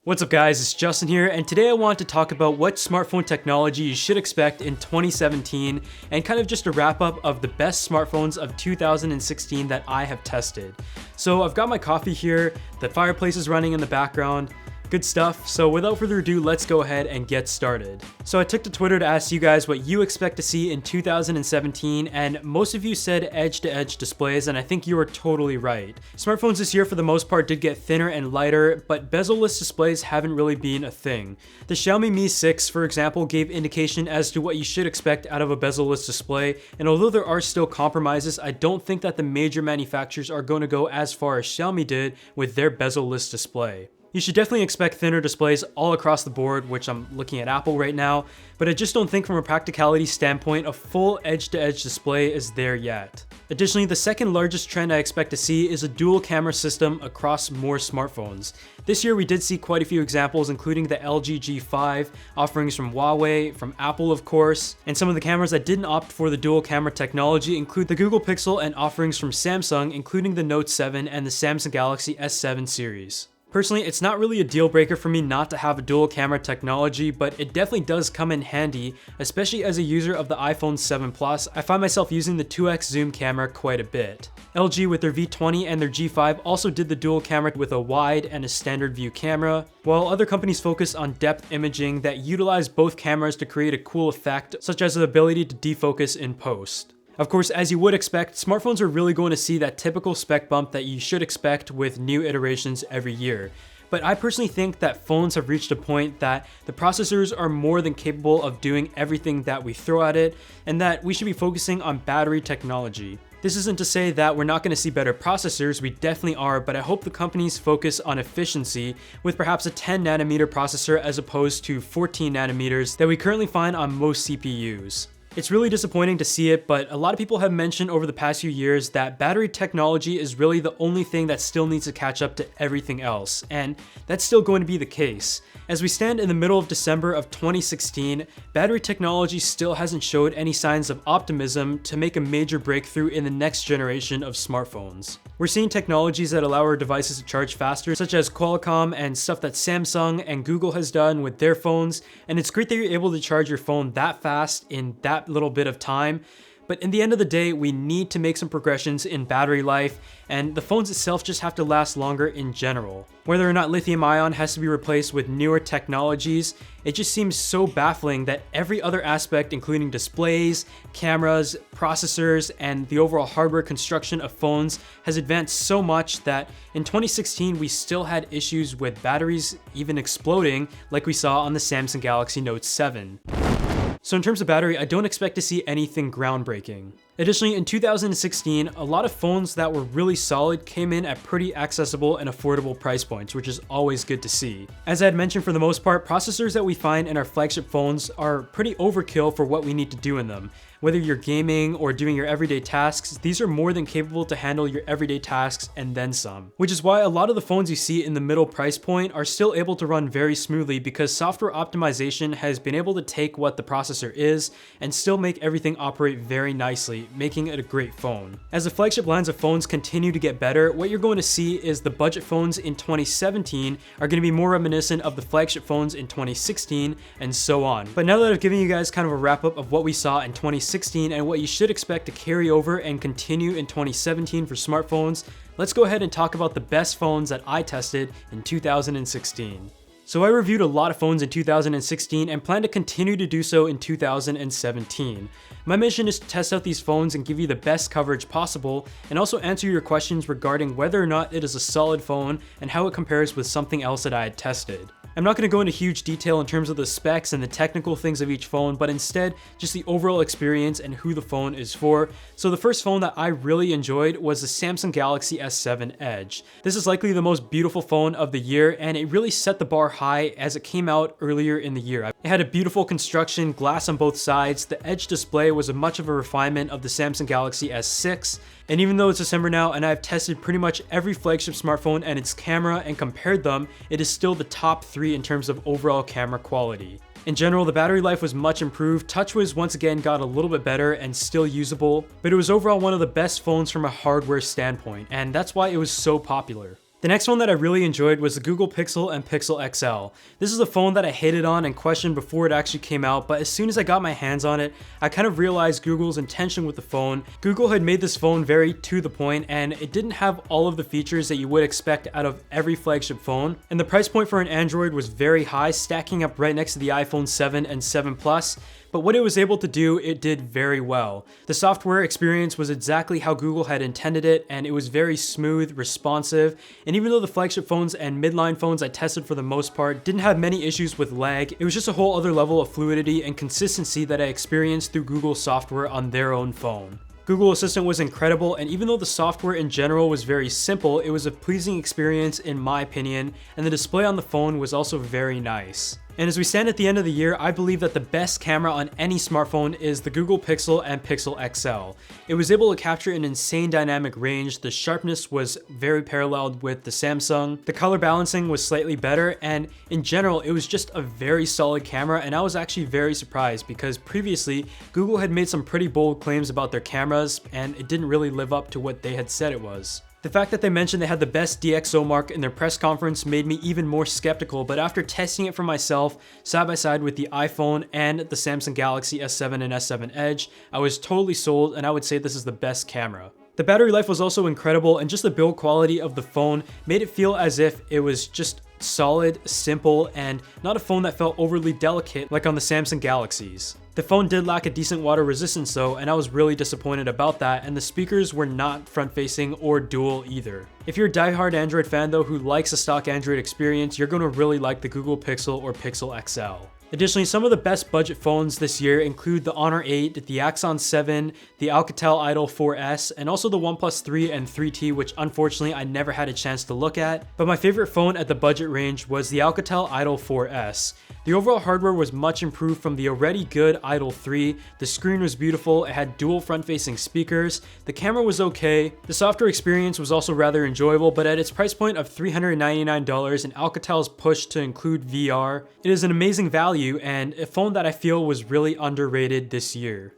What's up guys, it's Justin here, and today I want to talk about what smartphone technology you should expect in 2017 and kind of just a wrap up of the best smartphones of 2016 that I have tested. So I've got my coffee here, the fireplace is running in the background, good stuff. So without further ado, let's go ahead and get started. So I took to Twitter to ask you guys what you expect to see in 2017, and most of you said edge-to-edge displays, and I think you were totally right. Smartphones this year for the most part did get thinner and lighter, but bezel-less displays haven't really been a thing. The Xiaomi Mi 6, for example, gave indication as to what you should expect out of a bezel-less display, and although there are still compromises, I don't think that the major manufacturers are going to go as far as Xiaomi did with their bezel-less display. You should definitely expect thinner displays all across the board, which I'm looking at Apple right now, but I just don't think from a practicality standpoint a full edge-to-edge display is there yet. Additionally, the second largest trend I expect to see is a dual camera system across more smartphones. This year we did see quite a few examples, including the LG G5, offerings from Huawei, from Apple of course, and some of the cameras that didn't opt for the dual camera technology include the Google Pixel and offerings from Samsung, including the Note 7 and the Samsung Galaxy S7 series. Personally, it's not really a deal breaker for me not to have a dual camera technology, but it definitely does come in handy, especially as a user of the iPhone 7 Plus. I find myself using the 2x zoom camera quite a bit. LG with their V20 and their G5 also did the dual camera with a wide and a standard view camera, while other companies focus on depth imaging that utilize both cameras to create a cool effect, such as the ability to defocus in post. Of course, as you would expect, smartphones are really going to see that typical spec bump that you should expect with new iterations every year. But I personally think that phones have reached a point that the processors are more than capable of doing everything that we throw at it, and that we should be focusing on battery technology. This isn't to say that we're not going to see better processors, we definitely are, but I hope the companies focus on efficiency with perhaps a 10 nanometer processor as opposed to 14 nanometers that we currently find on most CPUs. It's really disappointing to see it, but a lot of people have mentioned over the past few years that battery technology is really the only thing that still needs to catch up to everything else, and that's still going to be the case. As we stand in the middle of December of 2016, battery technology still hasn't showed any signs of optimism to make a major breakthrough in the next generation of smartphones. We're seeing technologies that allow our devices to charge faster, such as Qualcomm and stuff that Samsung and Google has done with their phones, and it's great that you're able to charge your phone that fast in that little bit of time. But in the end of the day, we need to make some progressions in battery life, and the phones itself just have to last longer in general. Whether or not lithium ion has to be replaced with newer technologies, it just seems so baffling that every other aspect, including displays, cameras, processors, and the overall hardware construction of phones, has advanced so much that in 2016 we still had issues with batteries even exploding like we saw on the Samsung Galaxy Note 7. So in terms of battery, I don't expect to see anything groundbreaking. Additionally, in 2016, a lot of phones that were really solid came in at pretty accessible and affordable price points, which is always good to see. As I had mentioned, for the most part, processors that we find in our flagship phones are pretty overkill for what we need to do in them. Whether you're gaming or doing your everyday tasks, these are more than capable to handle your everyday tasks and then some. Which is why a lot of the phones you see in the middle price point are still able to run very smoothly, because software optimization has been able to take what the processor is and still make everything operate very nicely, making it a great phone. As the flagship lines of phones continue to get better, what you're going to see is the budget phones in 2017 are going to be more reminiscent of the flagship phones in 2016 and so on. But now that I've given you guys kind of a wrap up of what we saw in 2016 and what you should expect to carry over and continue in 2017 for smartphones, let's go ahead and talk about the best phones that I tested in 2016. So I reviewed a lot of phones in 2016 and plan to continue to do so in 2017. My mission is to test out these phones and give you the best coverage possible, and also answer your questions regarding whether or not it is a solid phone and how it compares with something else that I had tested. I'm not going to go into huge detail in terms of the specs and the technical things of each phone, but instead just the overall experience and who the phone is for. So the first phone that I really enjoyed was the Samsung Galaxy S7 Edge. This is likely the most beautiful phone of the year, and it really set the bar high as it came out earlier in the year. It had a beautiful construction, glass on both sides. The Edge display was much of a refinement of the Samsung Galaxy S6. And even though it's December now and I've tested pretty much every flagship smartphone and its camera and compared them, it is still the top 3 in terms of overall camera quality. In general, the battery life was much improved, TouchWiz once again got a little bit better and still usable, but it was overall one of the best phones from a hardware standpoint, and that's why it was so popular. The next one that I really enjoyed was the Google Pixel and Pixel XL. This is a phone that I hated on and questioned before it actually came out, but as soon as I got my hands on it, I kind of realized Google's intention with the phone. Google had made this phone very to the point, and it didn't have all of the features that you would expect out of every flagship phone. And the price point for an Android was very high, stacking up right next to the iPhone 7 and 7 Plus. But what it was able to do, it did very well. The software experience was exactly how Google had intended it, and it was very smooth, responsive, and even though the flagship phones and midline phones I tested for the most part didn't have many issues with lag, it was just a whole other level of fluidity and consistency that I experienced through Google software on their own phone. Google Assistant was incredible, and even though the software in general was very simple, it was a pleasing experience in my opinion, and the display on the phone was also very nice. And as we stand at the end of the year, I believe that the best camera on any smartphone is the Google Pixel and Pixel XL. It was able to capture an insane dynamic range, the sharpness was very paralleled with the Samsung, the color balancing was slightly better, and in general, it was just a very solid camera, and I was actually very surprised because previously, Google had made some pretty bold claims about their cameras, and it didn't really live up to what they had said it was. The fact that they mentioned they had the best DxO mark in their press conference made me even more skeptical, but after testing it for myself, side by side with the iPhone and the Samsung Galaxy S7 and S7 Edge, I was totally sold, and I would say this is the best camera. The battery life was also incredible, and just the build quality of the phone made it feel as if it was just solid, simple, and not a phone that felt overly delicate like on the Samsung Galaxies. The phone did lack a decent water resistance though, and I was really disappointed about that, and the speakers were not front-facing or dual either. If you're a diehard Android fan though who likes a stock Android experience, you're going to really like the Google Pixel or Pixel XL. Additionally, some of the best budget phones this year include the Honor 8, the Axon 7, the Alcatel Idol 4S, and also the OnePlus 3 and 3T, which unfortunately I never had a chance to look at. But my favorite phone at the budget range was the Alcatel Idol 4S. The overall hardware was much improved from the already good Idol 3, the screen was beautiful, it had dual front-facing speakers, the camera was okay, the software experience was also rather enjoyable, but at its price point of $399 and Alcatel's push to include VR, it is an amazing value and a phone that I feel was really underrated this year.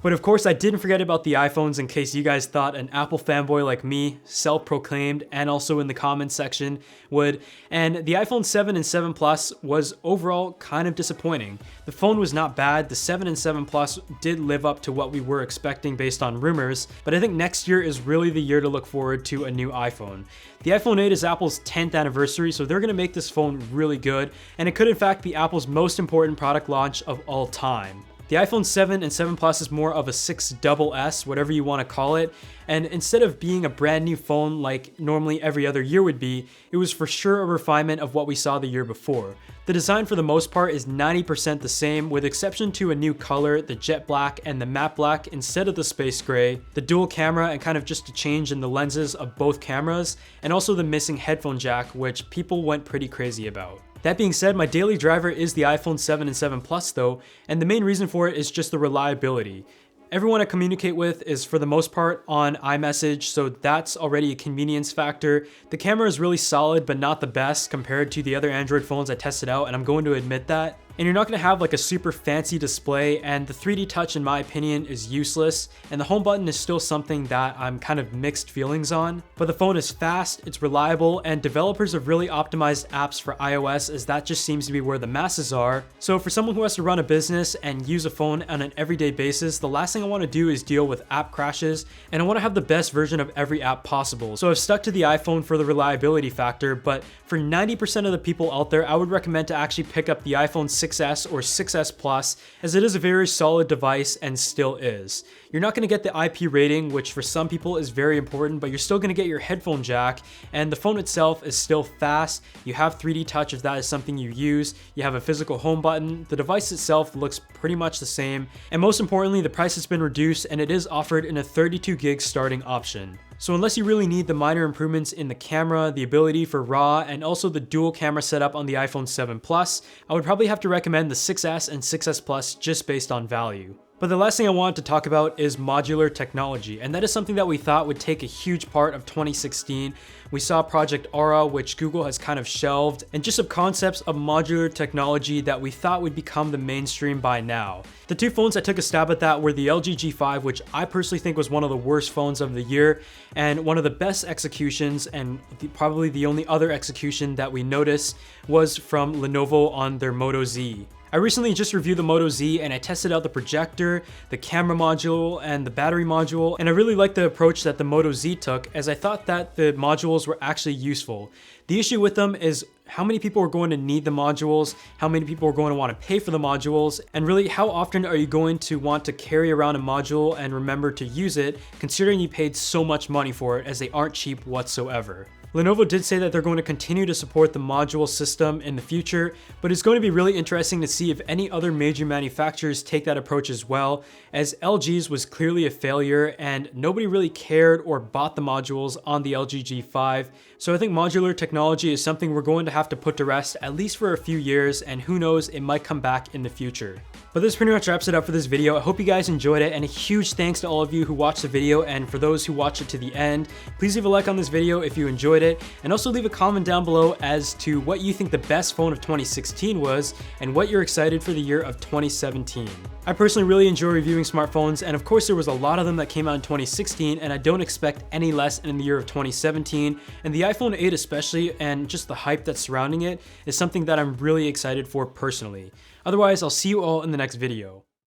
But of course, I didn't forget about the iPhones in case you guys thought an Apple fanboy like me, self-proclaimed and also in the comments section, would. And the iPhone 7 and 7 Plus was overall kind of disappointing. The phone was not bad, the 7 and 7 Plus did live up to what we were expecting based on rumors, but I think next year is really the year to look forward to a new iPhone. The iPhone 8 is Apple's 10th anniversary, so they're going to make this phone really good, and it could in fact be Apple's most important product launch of all time. The iPhone 7 and 7 Plus is more of a 6SS, whatever you want to call it, and instead of being a brand new phone like normally every other year would be, it was for sure a refinement of what we saw the year before. The design for the most part is 90% the same, with exception to a new color, the jet black and the matte black instead of the space gray, the dual camera and kind of just a change in the lenses of both cameras, and also the missing headphone jack, which people went pretty crazy about. That being said, my daily driver is the iPhone 7 and 7 Plus though, and the main reason for it is just the reliability. Everyone I communicate with is for the most part on iMessage, so that's already a convenience factor. The camera is really solid, but not the best compared to the other Android phones I tested out, and I'm going to admit that. And you're not going to have like a super fancy display, and the 3D touch in my opinion is useless, and the home button is still something that I'm kind of mixed feelings on. But the phone is fast, it's reliable, and developers have really optimized apps for iOS as that just seems to be where the masses are. So for someone who has to run a business and use a phone on an everyday basis, the last thing I want to do is deal with app crashes, and I want to have the best version of every app possible. So I've stuck to the iPhone for the reliability factor, but for 90% of the people out there, I would recommend to actually pick up the iPhone 6S or 6S Plus, as it is a very solid device and still is. You're not going to get the IP rating, which for some people is very important, but you're still going to get your headphone jack, and the phone itself is still fast. You have 3D touch if that is something you use. You have a physical home button. The device itself looks pretty much the same, and most importantly, the price has been reduced and it is offered in a 32 gig starting option. So unless you really need the minor improvements in the camera, the ability for RAW, and also the dual camera setup on the iPhone 7 Plus, I would probably have to recommend the 6S and 6S Plus just based on value. But the last thing I wanted to talk about is modular technology, and that is something that we thought would take a huge part of 2016. We saw Project Aura, which Google has kind of shelved, and just some concepts of modular technology that we thought would become the mainstream by now. The two phones I took a stab at that were the LG G5, which I personally think was one of the worst phones of the year, and one of the best executions, and probably the only other execution that we noticed was from Lenovo on their Moto Z. I recently just reviewed the Moto Z and I tested out the projector, the camera module, and the battery module, and I really liked the approach that the Moto Z took, as I thought that the modules were actually useful. The issue with them is how many people are going to need the modules, how many people are going to want to pay for the modules, and really how often are you going to want to carry around a module and remember to use it, considering you paid so much money for it, as they aren't cheap whatsoever. Lenovo did say that they're going to continue to support the module system in the future, but it's going to be really interesting to see if any other major manufacturers take that approach as well, as LG's was clearly a failure and nobody really cared or bought the modules on the LG G5. So I think modular technology is something we're going to have to put to rest at least for a few years, and who knows, it might come back in the future. But this pretty much wraps it up for this video. I hope you guys enjoyed it, and a huge thanks to all of you who watched the video, and for those who watched it to the end, please leave a like on this video if you enjoyed it, and also leave a comment down below as to what you think the best phone of 2016 was, and what you're excited for the year of 2017. I personally really enjoy reviewing smartphones, and of course there was a lot of them that came out in 2016, and I don't expect any less in the year of 2017, and the iPhone 8 especially, and just the hype that's surrounding it, is something that I'm really excited for personally. Otherwise, I'll see you all in the next video.